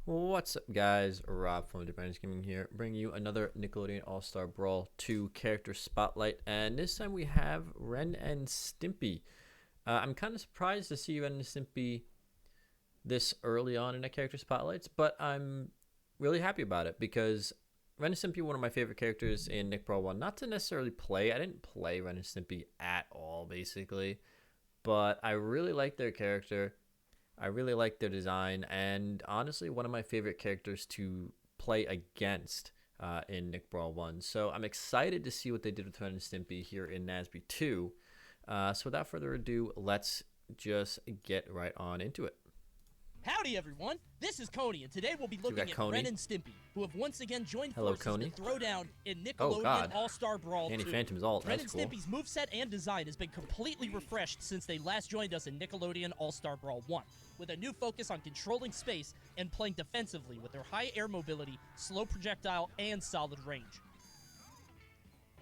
What's up, guys? Rob from Dependence Gaming here, bringing you another Nickelodeon All-Star Brawl 2 character spotlight, and this time we have Ren and Stimpy. I'm kind of surprised to see Ren and Stimpy this early on in the character spotlights, but I'm really happy about it because Ren and Stimpy are one of my favorite characters in Nick Brawl 1. Not to necessarily play, I didn't play Ren and Stimpy at all, basically, but I really like their character. I really like their design, and honestly, one of my favorite characters to play against in Nick Brawl 1. So I'm excited to see what they did with Ren and Stimpy here in Nasby 2. So without further ado, let's just get right on into it. Howdy everyone, this is Coney, and today we'll be So we looking got at Coney. Ren and Stimpy, who have once again joined Hello, forces Coney. to throw down in Oh, God. Nickelodeon All-Star Brawl 2. Danny Phantom's ult, Ren that's and cool. Stimpy's moveset and design has been completely refreshed since they last joined us in Nickelodeon All-Star Brawl 1, with a new focus on controlling space and playing defensively with their high air mobility, slow projectile, and solid range.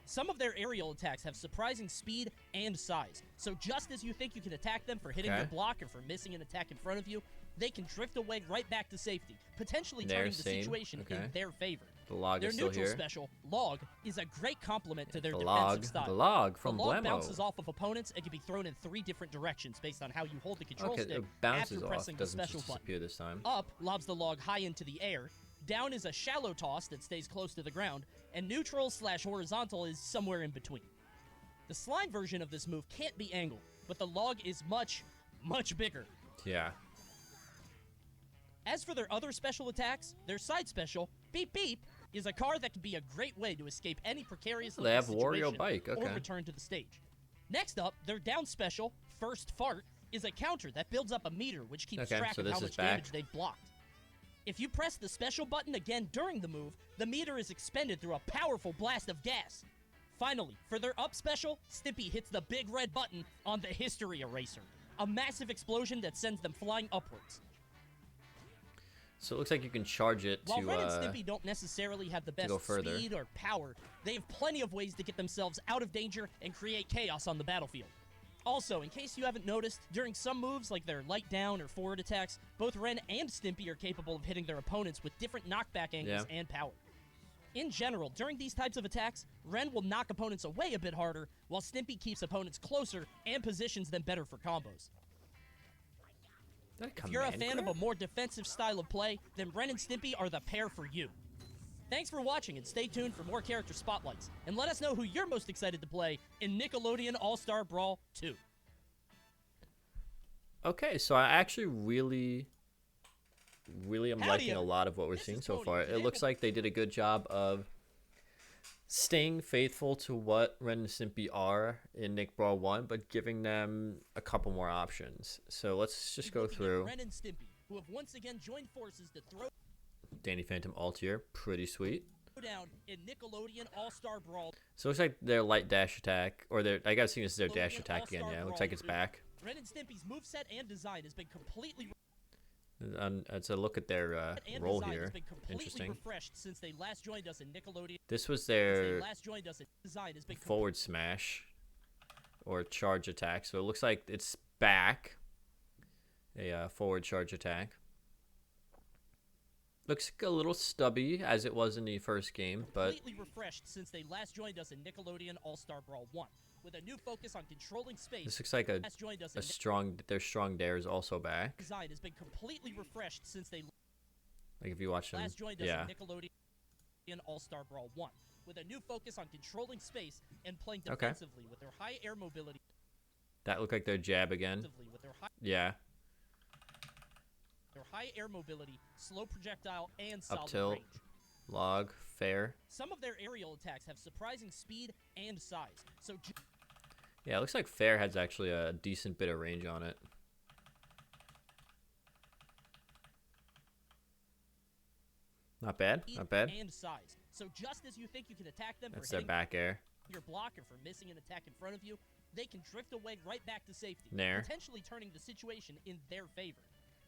Some of their aerial attacks have surprising speed and size, so just as you think you can attack them for hitting your block or for missing an attack in front of you, they can drift away right back to safety, potentially turning the situation in their favor. The log Their is still neutral here. special, Log, is a great complement to their The defensive log, style. the log from the log Blammo. bounces off of opponents and can be thrown in 3 different directions based on how you hold the control Okay, stick it bounces after off, pressing the doesn't special just button. disappear this time. Up lobs the log high into the air, down is a shallow toss that stays close to the ground, and neutral/horizontal is somewhere in between. The slime version of this move can't be angled, but the log is much, much bigger. Yeah. As for their other special attacks, their side special, Beep Beep, is a car that can be a great way to escape any precarious They have situation Wario Bike, or okay. return to the stage. Next up, their down special, First Fart, is a counter that builds up a meter which keeps track so of how this is much back. damage they've blocked. If you press the special button again during the move, the meter is expended through a powerful blast of gas. Finally, for their up special, Stimpy hits the big red button on the History Eraser, a massive explosion that sends them flying upwards. So it looks like you can charge it While to Ren and Stimpy don't necessarily have the best go further. speed or power, they have plenty of ways to get themselves out of danger and create chaos on the battlefield. Also, in case you haven't noticed, during some moves like their light down or forward attacks, both Ren and Stimpy are capable of hitting their opponents with different knockback angles and power. In general, during these types of attacks, Ren will knock opponents away a bit harder, while Stimpy keeps opponents closer and positions them better for combos. If you're a fan of a more defensive style of play, then Ren and Stimpy are the pair for you. Thanks for watching, and stay tuned for more character spotlights, and let us know who you're most excited to play in Nickelodeon All-Star Brawl 2. Okay, so I actually really am Howdy, liking a lot of what we're seeing so far. It looks like they did a good job of staying faithful to what Ren and Stimpy are in Nick Brawl 1, but giving them a couple more options. So let's just go through. Ren and Stimpy, who have once again joined forces to throw Danny Phantom ult here, pretty sweet. down in Nickelodeon All-Star Brawl. So it looks like their light dash attack, or their, I gotta see this is their dash attack again, yeah. It looks like it's back. Ren and Stimpy's moveset and design has been completely It's a look at their roll here. Interesting. refreshed since they last joined us in Nickelodeon. This was Since they their last joined us in design has been forward smash or charge attack. So it looks like it's back. A forward charge attack. Looks a little stubby as it was in the first game, but completely refreshed since they last joined us in Nickelodeon All-Star Brawl 1, with a new focus on controlling space. this looks like last joined us in a strong. Their strong dare is also back. design has been completely refreshed since they Like if you watch them, last joined us yeah. in Nickelodeon All-Star Brawl 1, with a new focus on controlling space and playing Okay. defensively with their high air mobility. That looked like their jab again. With their high air mobility, slow projectile, and Up solid tilt, range. log, fair. Some of their aerial attacks have surprising speed and size, so Yeah, it looks like fair has actually a decent bit of range on it. Not bad, not bad. and size. So just as you think you can attack them That's for their hitting back air. your block or for missing an attack in front of you, they can drift away right back to safety, Nair. potentially turning the situation in their favor.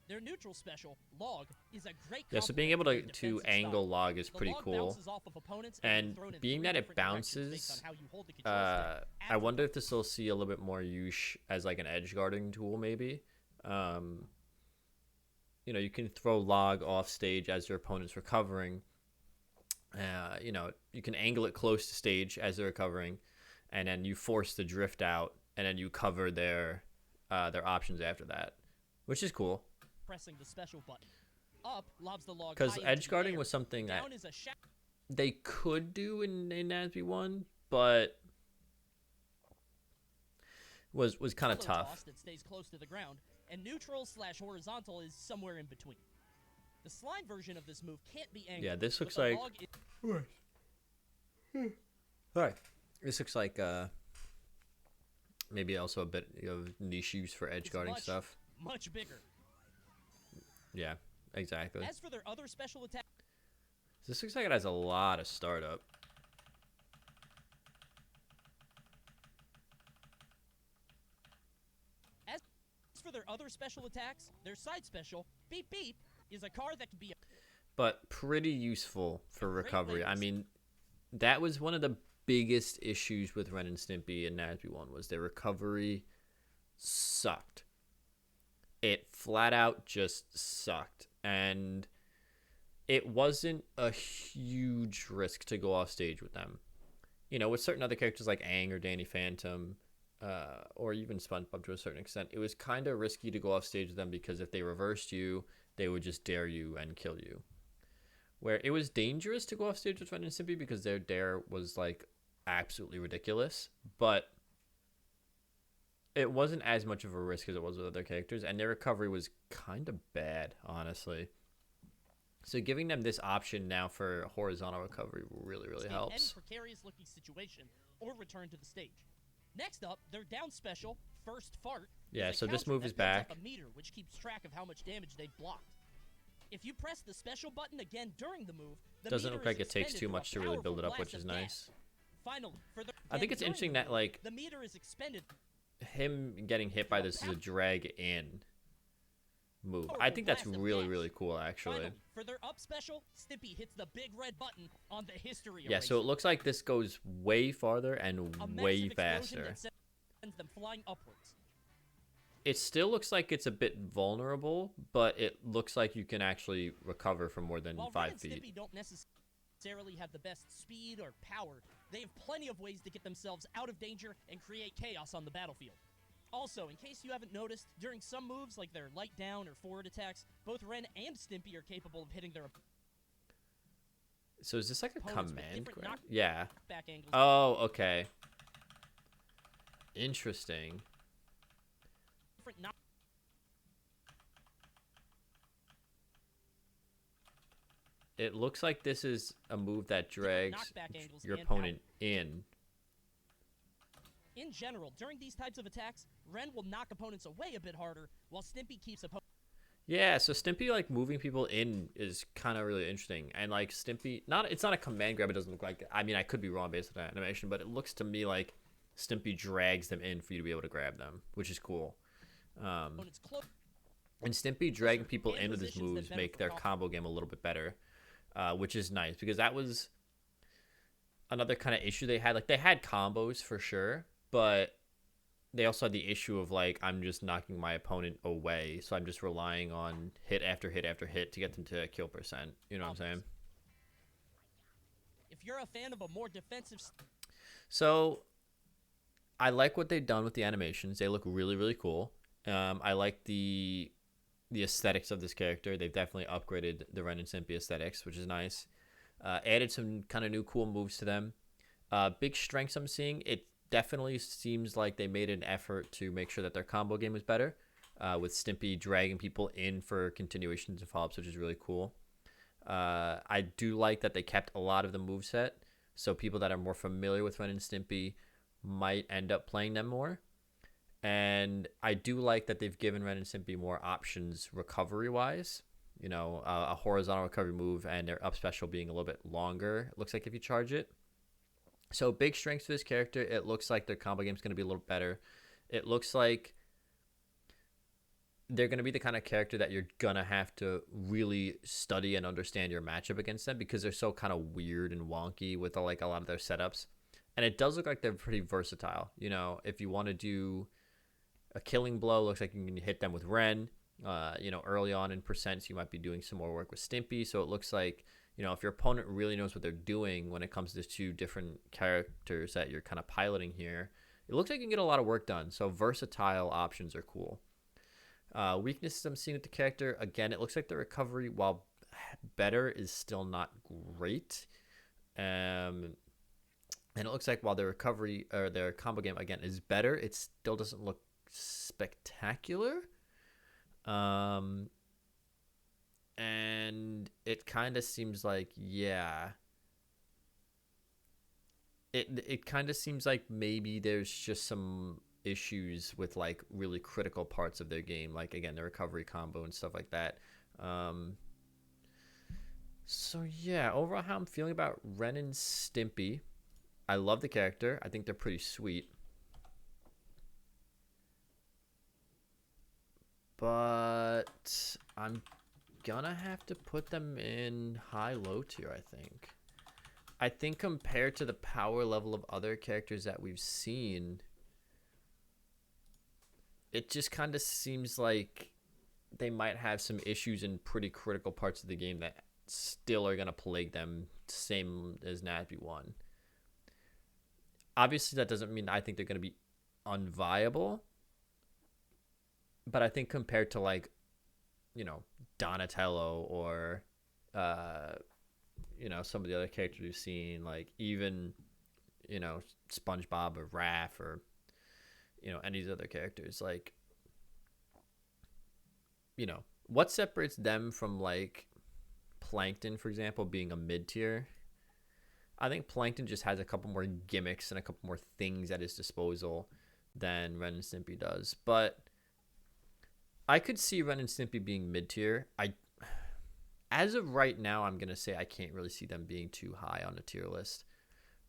Their neutral special, Log, is a great Yeah, so being able complement to their defensive angle style. log is The pretty log cool. bounces off of opponents And can be thrown in being 3 that it different directions based bounces, on how you hold the control stick I after wonder if this will see a little bit more use as like an edge guarding tool, maybe. you can throw log off stage as your opponent's recovering. You can angle it close to stage as they're recovering, and then you force the drift out, and then you cover their options after that, which is cool. Pressing the special button. Up lobs the log Because high edge into the guarding air. was something that Down is a they could do in Nasby 1, but was kind of shallow tough. toss that stays close to the ground, and neutral/horizontal is somewhere in between. The slime version of this move can't be angled. Yeah, this looks but the like... log Alright. This looks like maybe also a bit of niche use for edge guarding stuff. Much bigger. Yeah, exactly. As for their other special attack, This looks like it has a lot of startup. as for their other special attacks, their side special, Beep Beep, is a card that can be But pretty useful for Great recovery. I ways. mean, that was one of the biggest issues with Ren and Stimpy and Nasby 1 was their recovery sucked. It flat out just sucked. And it wasn't a huge risk to go off stage with them. With certain other characters like Aang or Danny Phantom, or even SpongeBob to a certain extent, it was kind of risky to go off stage with them because if they reversed you, they would just dare you and kill you. Where it was dangerous to go off stage with Ren and Stimpy because their dare was like absolutely ridiculous, but it wasn't as much of a risk as it was with other characters, and their recovery was kind of bad, honestly. So giving them this option now for horizontal recovery really, really escape helps. any precarious looking situation or return to the stage. Next up, their down special, First Fart. Yeah, is a so this counter move that is builds back. up a meter which keeps track of how much damage they've blocked. If you press the special button again during the move, the Doesn't meter look like is it takes expended too through much a to really build it powerful up, which blast is of gas. nice. Finally, I think it's during interesting the that, move, like, the meter is expended him getting hit by this is a drag in move. I think that's really, really cool, actually. Finally, for their up special, Stimpy hits the big red button on the history Yeah, so it looks like this goes way farther and a way massive explosion faster. that sends them flying upwards. It still looks like it's a bit vulnerable, but it looks like you can actually recover from more than While 5 Ren and feet. Stimpy don't necessarily have the best speed or power, they have plenty of ways to get themselves out of danger and create chaos on the battlefield. Also, in case you haven't noticed, during some moves like their light down or forward attacks, both Ren and Stimpy are capable of hitting their So is this like a opponents with command different grab? Yeah. knockback angles. Oh, okay. Interesting. Different knock- It looks like this is a move that drags knockback angles your and opponent in. In general, during these types of attacks, Ren will knock opponents away a bit harder, while Stimpy keeps opponents. Yeah, so Stimpy like moving people in is kind of really interesting, and like Stimpy, it's not a command grab. It doesn't look like. I mean, I could be wrong based on that animation, but it looks to me like Stimpy drags them in for you to be able to grab them, which is cool. Opponents close. And Stimpy dragging people and in with his positions that moves benefit make their from combo game a little bit better, which is nice because that was another kind of issue they had. Like they had combos for sure, but they also had the issue of like I'm just knocking my opponent away, so I'm just relying on hit after hit after hit to get them to kill percent. You know what I'm saying? If you're a fan of a more defensive So I like what they've done with the animations. They look really, really cool. I like the aesthetics of this character. They've definitely upgraded the Ren and Stimpy aesthetics, which is nice. Added some kind of new cool moves to them. Big strengths I'm seeing. It definitely seems like they made an effort to make sure that their combo game was better, with Stimpy dragging people in for continuations and follow-ups, which is really cool. I do like that they kept a lot of the moveset, so people that are more familiar with Ren and Stimpy might end up playing them more. And I do like that they've given Ren and Stimpy more options recovery-wise. A horizontal recovery move and their up special being a little bit longer, it looks like, if you charge it. So big strengths for this character. It looks like their combo game is going to be a little better. It looks like they're going to be the kind of character that you're going to have to really study and understand your matchup against them because they're so kind of weird and wonky with like a lot of their setups. And it does look like they're pretty versatile. If you want to do a killing blow, looks like you can hit them with Ren. You know, early on in percents, you might be doing some more work with Stimpy. So it looks like, you know, if your opponent really knows what they're doing when it comes to 2 different characters that you're kind of piloting here, it looks like you can get a lot of work done. So versatile options are cool. Weaknesses I'm seeing with the character, again, it looks like the recovery, while better, is still not great. And it looks like while the recovery or their combo game again is better, it still doesn't look spectacular. Um, and it kind of seems like, yeah, it kind of seems like maybe there's just some issues with like really critical parts of their game, like again the recovery combo and stuff like that. Um, so yeah, overall, how I'm feeling about Ren and Stimpy. I love the character. I think they're pretty sweet. But I'm gonna have to put them in high-low tier, I think. I think compared to the power level of other characters that we've seen, it just kind of seems like they might have some issues in pretty critical parts of the game that still are gonna plague them, same as Nasby 1. Obviously, that doesn't mean I think they're gonna be unviable, but I think compared to like, you know, Donatello or uh you know, some of the other characters we've seen, like even, you know, SpongeBob or Raph or, you know, any of these other characters, like, you know, what separates them from like Plankton, for example, being a mid tier? I think Plankton just has a couple more gimmicks and a couple more things at his disposal than Ren and Stimpy does. But I could see Ren and Stimpy being mid tier. As of right now, I'm gonna say I can't really see them being too high on the tier list.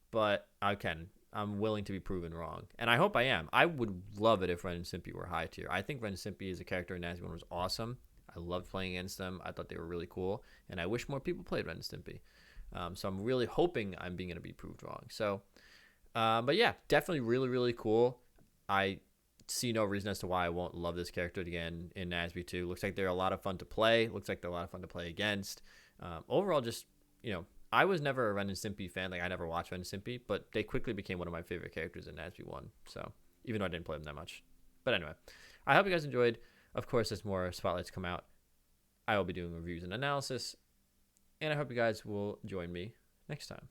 But I'm willing to be proven wrong, and I hope I am. I would love it if Ren and Stimpy were high tier. I think Ren and Stimpy as a character in Nasby 1 was awesome. I loved playing against them. I thought they were really cool, and I wish more people played Ren and Stimpy. So I'm really hoping I'm being going to be proved wrong. So, but yeah, definitely really, really cool. I see no reason as to why I won't love this character again in Nasby 2. Looks like they're a lot of fun to play. Looks like they're a lot of fun to play against. Overall, just, you know, I was never a Ren and Stimpy fan. Like, I never watched Ren and Stimpy, but they quickly became one of my favorite characters in Nasby 1. So, even though I didn't play them that much. But anyway, I hope you guys enjoyed. Of course, as more spotlights come out, I will be doing reviews and analysis. And I hope you guys will join me next time.